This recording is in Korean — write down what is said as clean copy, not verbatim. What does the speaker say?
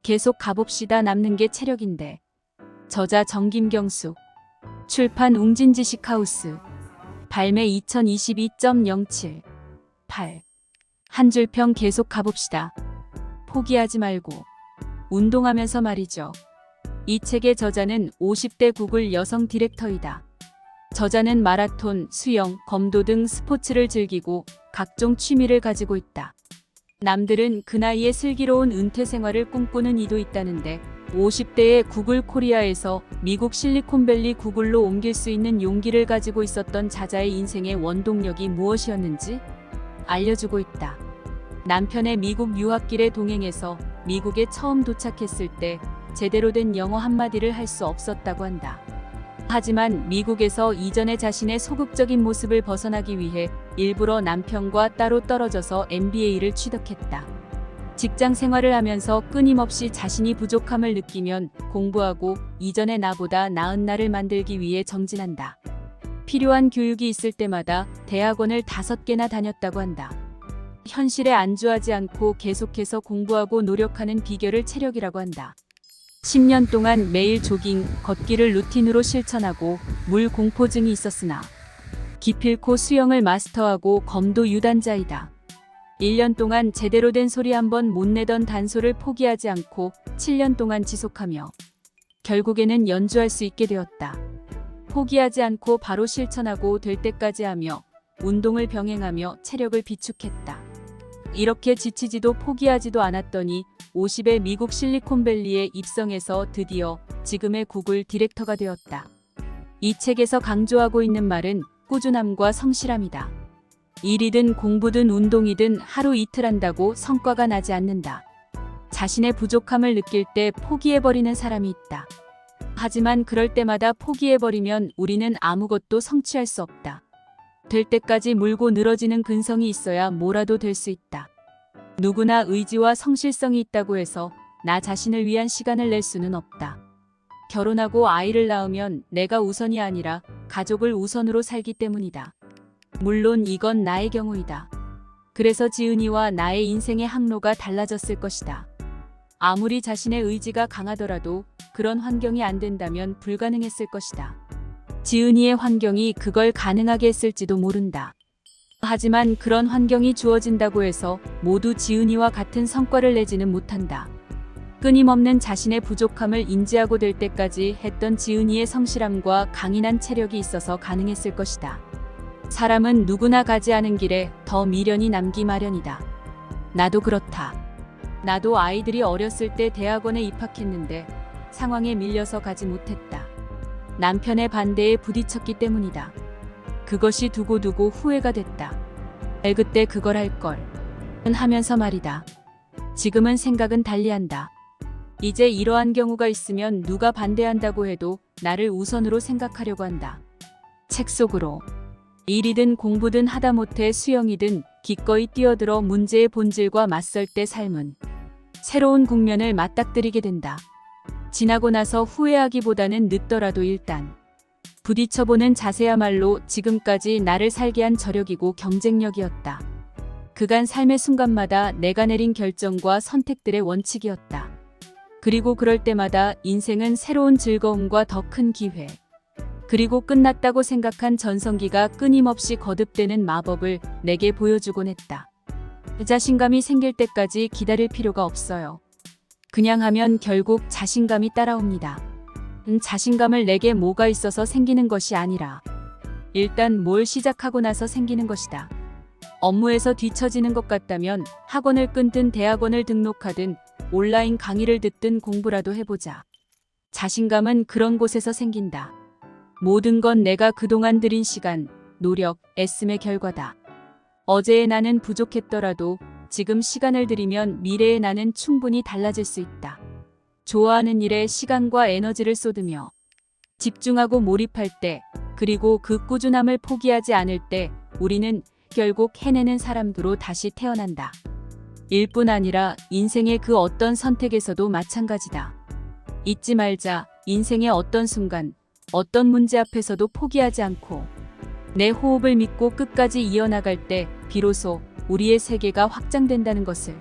계속 가봅시다. 남는 게 체력인데. 저자 정김경숙. 출판 웅진지식하우스. 발매 2022.07. 8. 한 줄평 계속 가봅시다. 포기하지 말고. 운동하면서 말이죠. 이 책의 저자는 50대 구글 여성 디렉터이다. 저자는 마라톤, 수영, 검도 등 스포츠를 즐기고 각종 취미를 가지고 있다. 남들은 그 나이에 슬기로운 은퇴 생활을 꿈꾸는 이도 있다는데 50대의 구글 코리아에서 미국 실리콘밸리 구글로 옮길 수 있는 용기를 가지고 있었던 자자의 인생의 원동력이 무엇이었는지 알려주고 있다. 남편의 미국 유학길에 동행해서 미국에 처음 도착했을 때 제대로 된 영어 한마디를 할 수 없었다고 한다. 하지만 미국에서 이전의 자신의 소극적인 모습을 벗어나기 위해 일부러 남편과 따로 떨어져서 MBA를 취득했다. 직장 생활을 하면서 끊임없이 자신이 부족함을 느끼면 공부하고 이전의 나보다 나은 나를 만들기 위해 정진한다. 필요한 교육이 있을 때마다 대학원을 5개나 다녔다고 한다. 현실에 안주하지 않고 계속해서 공부하고 노력하는 비결을 체력이라고 한다. 10년 동안 매일 조깅, 걷기를 루틴으로 실천하고 물 공포증이 있었으나 기필코 수영을 마스터하고 검도 유단자이다. 1년 동안 제대로 된 소리 한 번 못 내던 단소를 포기하지 않고 7년 동안 지속하며 결국에는 연주할 수 있게 되었다. 포기하지 않고 바로 실천하고 될 때까지 하며 운동을 병행하며 체력을 비축했다. 이렇게 지치지도 포기하지도 않았더니 50의 미국 실리콘밸리에 입성해서 드디어 지금의 구글 디렉터가 되었다. 이 책에서 강조하고 있는 말은 꾸준함과 성실함이다. 일이든 공부든 운동이든 하루 이틀 한다고 성과가 나지 않는다. 자신의 부족함을 느낄 때 포기해버리는 사람이 있다. 하지만 그럴 때마다 포기해버리면 우리는 아무것도 성취할 수 없다. 될 때까지 물고 늘어지는 근성이 있어야 뭐라도 될 수 있다. 누구나 의지와 성실성이 있다고 해서 나 자신을 위한 시간을 낼 수는 없다. 결혼하고 아이를 낳으면 내가 우선이 아니라 가족을 우선으로 살기 때문이다. 물론 이건 나의 경우이다. 그래서 지은이와 나의 인생의 항로가 달라졌을 것이다. 아무리 자신의 의지가 강하더라도 그런 환경이 안 된다면 불가능했을 것이다. 지은이의 환경이 그걸 가능하게 했을지도 모른다. 하지만 그런 환경이 주어진다고 해서 모두 지은이와 같은 성과를 내지는 못한다. 끊임없는 자신의 부족함을 인지하고 될 때까지 했던 지은이의 성실함과 강인한 체력이 있어서 가능했을 것이다. 사람은 누구나 가지 않은 길에 더 미련이 남기 마련이다. 나도 그렇다. 나도 아이들이 어렸을 때 대학원에 입학했는데 상황에 밀려서 가지 못했다. 남편의 반대에 부딪혔기 때문이다. 그것이 두고두고 후회가 됐다. 그때 그걸 할 걸 하면서 말이다. 지금은 생각은 달리한다. 이제 이러한 경우가 있으면 누가 반대한다고 해도 나를 우선으로 생각하려고 한다. 책 속으로. 일이든 공부든 하다못해 수영이든 기꺼이 뛰어들어 문제의 본질과 맞설 때 삶은 새로운 국면을 맞닥뜨리게 된다. 지나고 나서 후회하기보다는 늦더라도 일단 부딪혀보는 자세야말로 지금까지 나를 살게 한 저력이고 경쟁력이었다. 그간 삶의 순간마다 내가 내린 결정과 선택들의 원칙이었다. 그리고 그럴 때마다 인생은 새로운 즐거움과 더 큰 기회, 그리고 끝났다고 생각한 전성기가 끊임없이 거듭되는 마법을 내게 보여주곤 했다. 자신감이 생길 때까지 기다릴 필요가 없어요. 그냥 하면 결국 자신감이 따라옵니다. 자신감을 내게 뭐가 있어서 생기는 것이 아니라 일단 뭘 시작하고 나서 생기는 것이다. 업무에서 뒤처지는 것 같다면 학원을 끊든 대학원을 등록하든 온라인 강의를 듣든 공부라도 해보자. 자신감은 그런 곳에서 생긴다. 모든 건 내가 그동안 들인 시간, 노력, 애씀의 결과다. 어제의 나는 부족했더라도 지금 시간을 들이면 미래의 나는 충분히 달라질 수 있다. 좋아하는 일에 시간과 에너지를 쏟으며 집중하고 몰입할 때, 그리고 그 꾸준함을 포기하지 않을 때 우리는 결국 해내는 사람으로 다시 태어난다. 일뿐 아니라 인생의 그 어떤 선택에서도 마찬가지다. 잊지 말자. 인생의 어떤 순간, 어떤 문제 앞에서도 포기하지 않고 내 호흡을 믿고 끝까지 이어나갈 때 비로소 우리의 세계가 확장된다는 것을.